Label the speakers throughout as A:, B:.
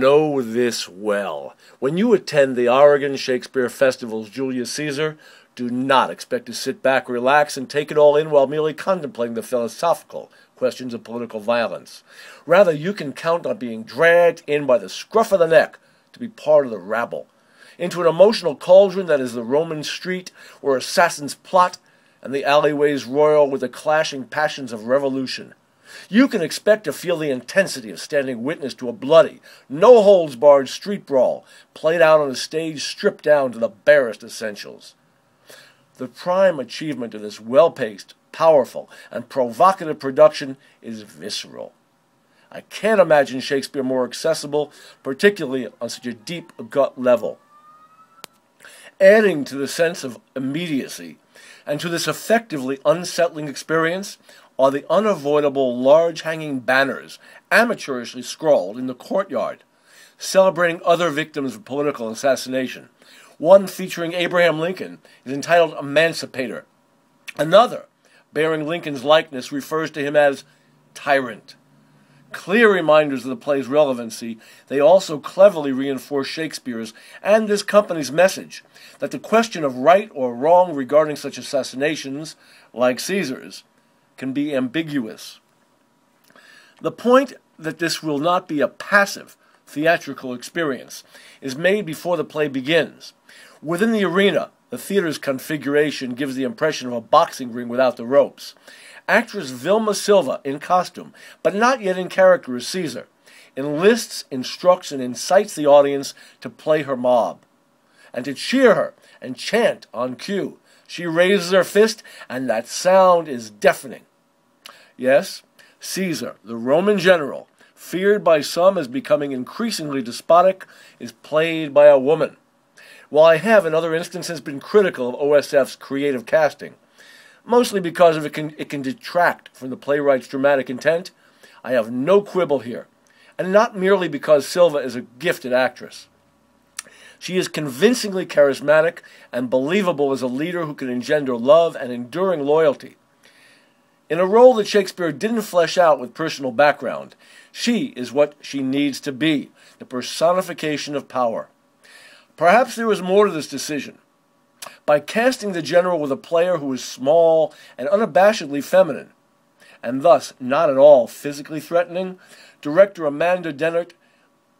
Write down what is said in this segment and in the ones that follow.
A: know this well. When you attend the Oregon Shakespeare Festival's Julius Caesar, do not expect to sit back, relax, and take it all in while merely contemplating the philosophical questions of political violence. Rather, you can count on being dragged in by the scruff of the neck to be part of the rabble, into an emotional cauldron that is the Roman street where assassins plot and the alleyways royal with the clashing passions of revolution. You can expect to feel the intensity of standing witness to a bloody, no-holds-barred street brawl played out on a stage stripped down to the barest essentials. The prime achievement of this well-paced, powerful, and provocative production is visceral. I can't imagine Shakespeare more accessible, particularly on such a deep gut level. Adding to the sense of immediacy, and to this effectively unsettling experience, are the unavoidable large hanging banners amateurishly scrawled in the courtyard, celebrating other victims of political assassination. One featuring Abraham Lincoln is entitled Emancipator. Another, bearing Lincoln's likeness, refers to him as Tyrant. Clear reminders of the play's relevancy, they also cleverly reinforce Shakespeare's and this company's message that the question of right or wrong regarding such assassinations, like Caesar's, can be ambiguous. The point that this will not be a passive, theatrical experience is made before the play begins. Within the arena, the theater's configuration gives the impression of a boxing ring without the ropes. Actress Vilma Silva, in costume, but not yet in character as Caesar, enlists, instructs, and incites the audience to play her mob, and to cheer her and chant on cue. She raises her fist, and that sound is deafening. Yes, Caesar, the Roman general, feared by some as becoming increasingly despotic, is played by a woman. While I have in other instances been critical of OSF's creative casting, mostly because it can detract from the playwright's dramatic intent, I have no quibble here, and not merely because Silva is a gifted actress. She is convincingly charismatic and believable as a leader who can engender love and enduring loyalty. In a role that Shakespeare didn't flesh out with personal background, she is what she needs to be, the personification of power. Perhaps there was more to this decision. By casting the general with a player who is small and unabashedly feminine, and thus not at all physically threatening, director Amanda Dennert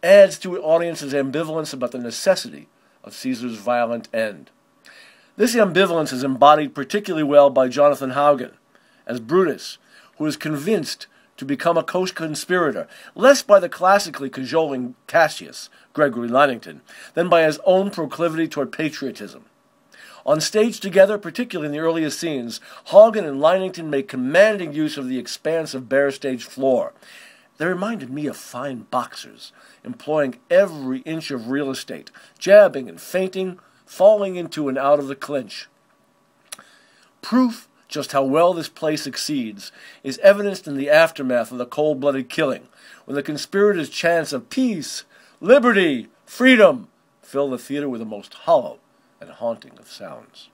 A: adds to the audience's ambivalence about the necessity of Caesar's violent end. This ambivalence is embodied particularly well by Jonathan Haugen as Brutus, who is convinced to become a co-conspirator, less by the classically cajoling Cassius, Gregory Lannington, than by his own proclivity toward patriotism. On stage together, particularly in the earliest scenes, Haugen and Lannington make commanding use of the expanse of bare stage floor. They reminded me of fine boxers, employing every inch of real estate, jabbing and feinting, falling into and out of the clinch. Proof just how well this play succeeds is evidenced in the aftermath of the cold-blooded killing, when the conspirators' chants of peace, liberty, freedom fill the theater with the most hollow and haunting of sounds.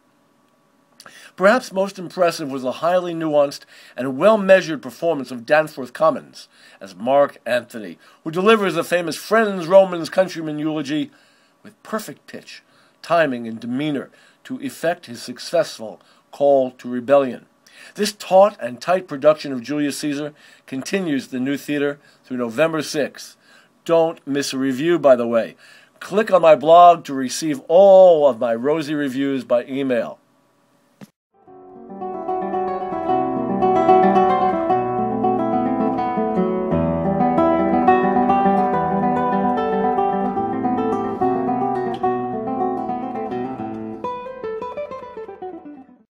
A: Perhaps most impressive was the highly nuanced and well-measured performance of Danforth Commons as Mark Antony, who delivers the famous Friends, Romans, Countrymen eulogy with perfect pitch, timing, and demeanor to effect his successful call to rebellion. This taut and tight production of Julius Caesar continues at the New Theater through November 6th. Don't miss a review, by the way. Click on my blog to receive all of my Rosey reviews by email.